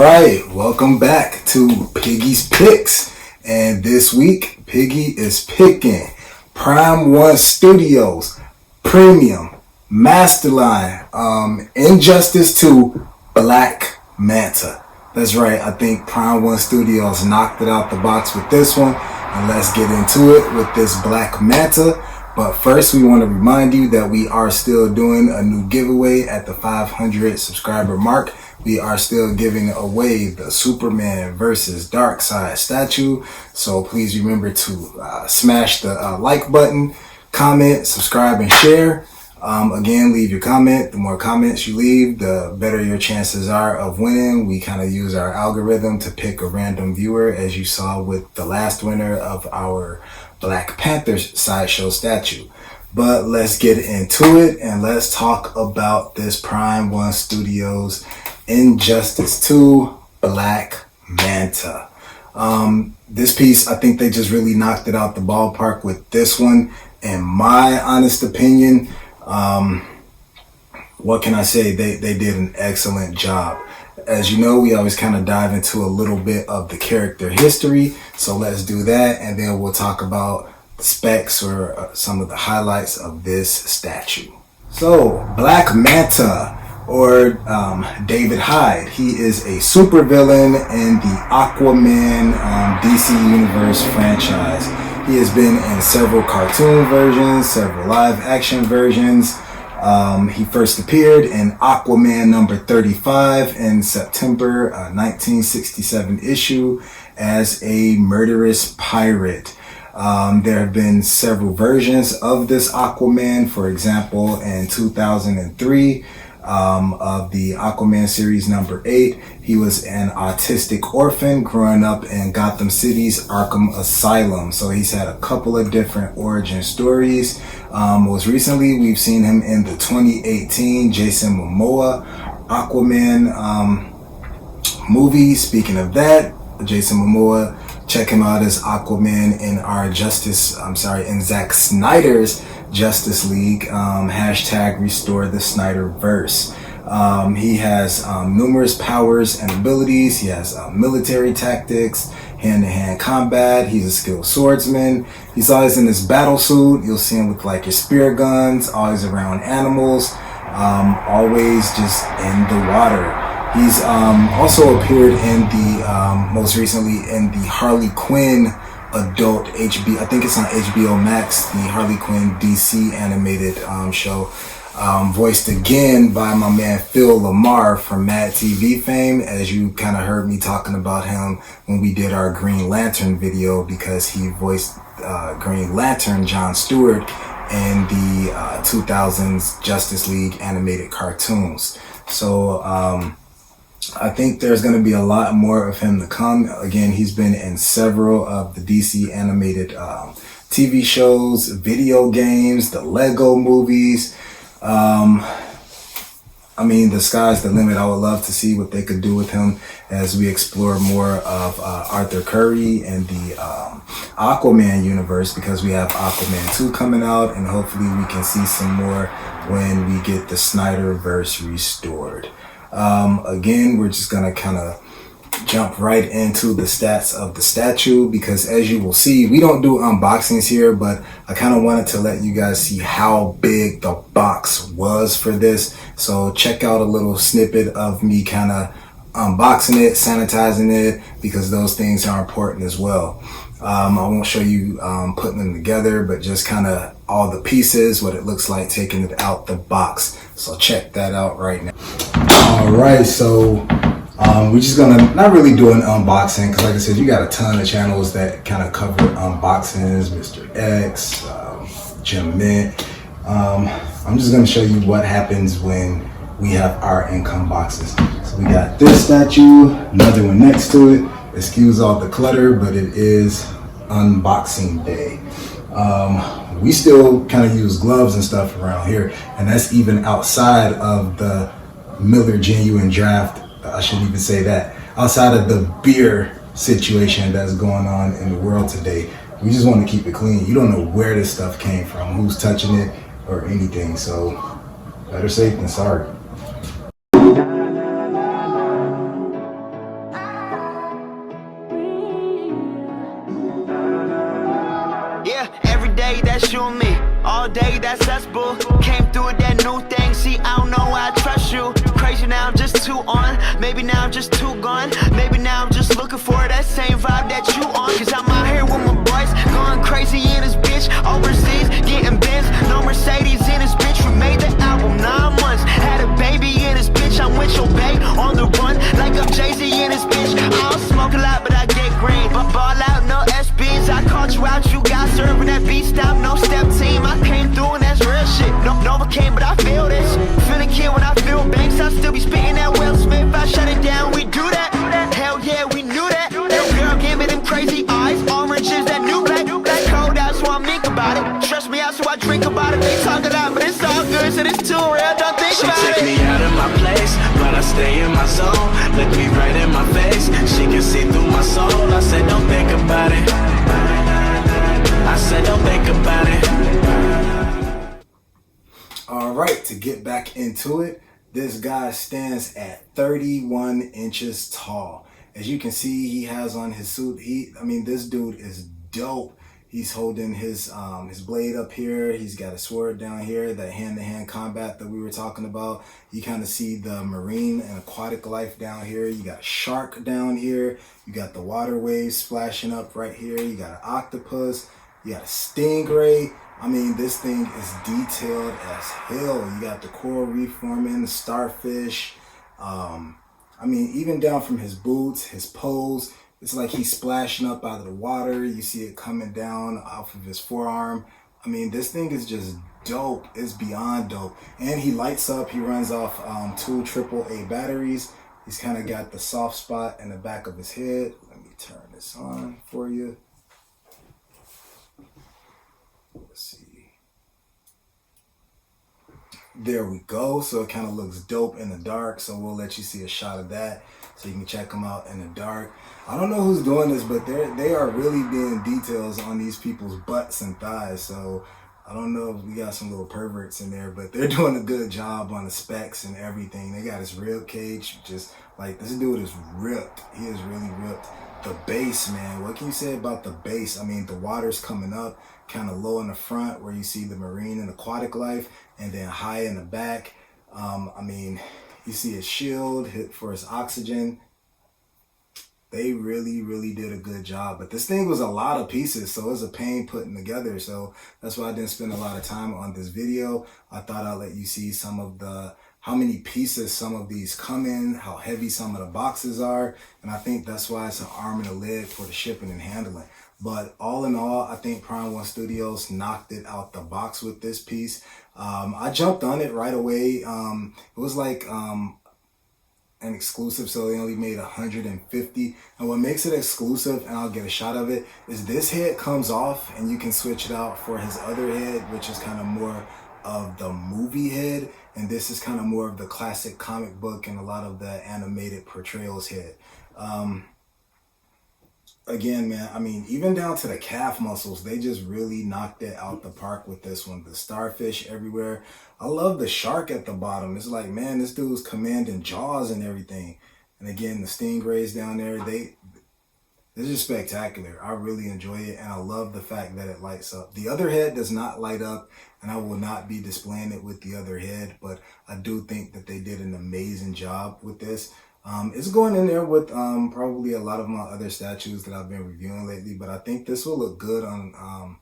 right, welcome back to Piggy's Picks. And this week, Piggy is picking Prime One Studios, Premium, Masterline, Injustice 2, Black Manta. That's right, I think Prime One Studios knocked it out the box with this one. And let's get into it with this Black Manta. But first, we want to remind you that we are still doing a new giveaway at the 500 subscriber mark. We are still giving away the Superman versus Darkseid statue. So please remember to smash the like button, comment, subscribe, and share. Again, leave your comment. The more comments you leave, the better your chances are of winning. We kind of use our algorithm to pick a random viewer, as you saw with the last winner of our Black Panther sideshow statue. But let's get into it and let's talk about this Prime One Studios Injustice 2 Black Manta. This piece, I think they just really knocked it out the ballpark with this one. In my honest opinion, what can I say? They did an excellent job. As you know, we always kind of dive into a little bit of the character history. So let's do that. And then we'll talk about the specs or some of the highlights of this statue. So Black Manta, or David Hyde. He is a supervillain in the Aquaman DC Universe franchise. He has been in several cartoon versions, several live action versions. He first appeared in Aquaman number 35 in September 1967 issue as a murderous pirate. There have been several versions of this Aquaman. For example, in 2003, of the Aquaman series number 8, he was an autistic orphan growing up in Gotham City's Arkham Asylum. So he's had a couple of different origin stories. Most recently, we've seen him in the 2018 Jason Momoa Aquaman movie. Speaking of that, Jason Momoa, check him out as Aquaman in in Zack Snyder's Justice League, hashtag restore the Snyderverse. He has numerous powers and abilities. He has military tactics, hand-to-hand combat. He's a skilled swordsman. He's always in his battle suit. You'll see him with like his spear guns, always around animals, always just in the water. He's also appeared in the most recently in the Harley Quinn adult I think it's on HBO Max, the Harley Quinn DC animated show, voiced again by my man Phil Lamar from Mad TV fame, as you kind of heard me talking about him when we did our Green Lantern video, because he voiced Green Lantern John Stewart in the 2000s Justice League animated cartoons. So I think there's going to be a lot more of him to come. Again, he's been in several of the DC animated TV shows, video games, the Lego movies. I mean, the sky's the limit. I would love to see what they could do with him as we explore more of Arthur Curry and the Aquaman universe, because we have Aquaman 2 coming out, and hopefully we can see some more when we get the Snyderverse restored. Again, we're just gonna kind of jump right into the stats of the statue, because as you will see, we don't do unboxings here, but I kind of wanted to let you guys see how big the box was for this. So check out a little snippet of me kind of unboxing it, sanitizing it, because those things are important as well. I won't show you putting them together, but just kind of all the pieces, what it looks like taking it out the box. So check that out right now. All right, so we're just gonna not really do an unboxing, because like I said, you got a ton of channels that kind of cover unboxings, Mr. X, Jim Mint. I'm just gonna show you what happens when we have our income boxes. So we got this statue, another one next to it. Excuse all the clutter, but it is unboxing day. We still kind of use gloves and stuff around here, and that's even outside of the Miller Genuine Draft. I shouldn't even say that. Outside of the beer situation that's going on in the world today, we just want to keep it clean. You don't know where this stuff came from, who's touching it, or anything. So better safe than sorry. that's you and me. All day, that's us, boo. Came through with that new thing. See, I don't know why I trust you. Crazy now, I'm just too on. Maybe now I'm just too gone. Maybe now I'm just looking for that same vibe that you on. Cause I'm out here with my boys, going crazy in this bitch. Overseas, getting Benz, no Mercedes in this bitch. We made the album 9 months. Had a baby in this bitch. I'm with your babe on the run, like I'm Jay-Z in this bitch. I don't smoke a lot, but I get green. But ball out, no SBs. I caught you out, you got serving that beat stop, no step team. I came through and that's real shit. No, Nova came, but I feel this. Feel the kid when I feel banks. I still be spitting that Will Smith. I shut it down, we do that. Hell yeah, we knew that. Little girl gave me them crazy eyes. Orange is that new black. Black cold out, so I think about it. Stress me out, so I drink about it. They talk a lot, but it's all good, so it's too real. Don't think about it. She took me out of my place, but I stay in my zone. Look me right in my face, she can see through my soul. I said, don't think about it. I said, don't think about it. All right, to get back into it, this guy stands at 31 inches tall. As you can see, he has on his suit. This dude is dope. He's holding his blade up here. He's got a sword down here, that hand-to-hand combat that we were talking about. You kind of see the marine and aquatic life down here. You got shark down here. You got the water waves splashing up right here. You got an octopus. You got a stingray. This thing is detailed as hell. You got the coral reef forming, the starfish. Even down from his boots, his pose, it's like he's splashing up out of the water. You see it coming down off of his forearm. This thing is just dope. It's beyond dope. And he lights up. He runs off 2 AAA batteries. He's kind of got the soft spot in the back of his head. Let me turn this on for you. Let's see. There we go. So it kind of looks dope in the dark. So we'll let you see a shot of that so you can check them out in the dark. I don't know who's doing this, but they are really being details on these people's butts and thighs. So I don't know if we got some little perverts in there, but they're doing a good job on the specs and everything. They got his rib cage, just like, this dude is ripped. He is really ripped. The base, man, what can you say about the base? The water's coming up kind of low in the front where you see the marine and aquatic life, and then high in the back. You see his shield hit for his oxygen. They really, really did a good job. But this thing was a lot of pieces, so it was a pain putting together. So that's why I didn't spend a lot of time on this video. I thought I'd let you see some of how many pieces some of these come in, how heavy some of the boxes are. And I think that's why it's an arm and a leg for the shipping and handling. But all in all, I think Prime One Studios knocked it out the box with this piece. I jumped on it right away. It was like an exclusive, so they only made 150. And what makes it exclusive, and I'll get a shot of it, is this head comes off and you can switch it out for his other head, which is kind of more of the movie head, and this is kind of more of the classic comic book and a lot of the animated portrayals head. Again, man, even down to the calf muscles, they just really knocked it out the park with this one. The starfish everywhere. I love the shark at the bottom. It's like, man, this dude's commanding jaws and everything. And again, the stingrays down there, this is spectacular. I really enjoy it, and I love the fact that it lights up. The other head does not light up, and I will not be displaying it with the other head, but I do think that they did an amazing job with this. It's going in there with probably a lot of my other statues that I've been reviewing lately, but I think this will look good on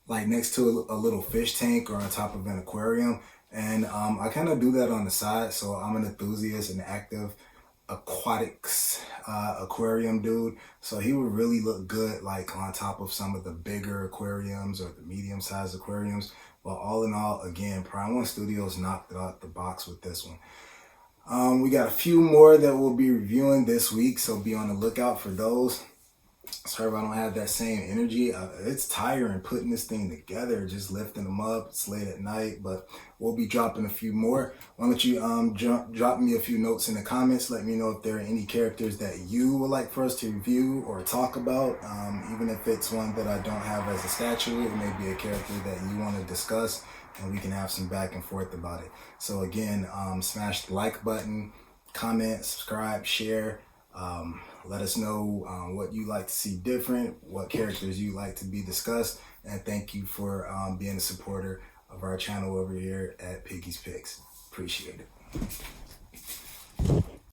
like next to a little fish tank or on top of an aquarium. And I kind of do that on the side, so I'm an enthusiast and active aquatics aquarium dude, so he would really look good like on top of some of the bigger aquariums or the medium-sized aquariums. But all in all, again, Prime One Studios knocked it out the box with this one. We got a few more that we'll be reviewing this week, so be on the lookout for those. Sorry if I don't have that same energy. It's tiring putting this thing together, just lifting them up. It's late at night, but we'll be dropping a few more. Why don't you drop me a few notes in the comments. Let me know if there are any characters that you would like for us to review or talk about. Even if it's one that I don't have as a statue, it may be a character that you want to discuss, and we can have some back and forth about it. So again, smash the like button, comment, subscribe, share. Let us know what you like to see different, what characters you like to be discussed, and thank you for being a supporter of our channel over here at Piggy's Picks. Appreciate it.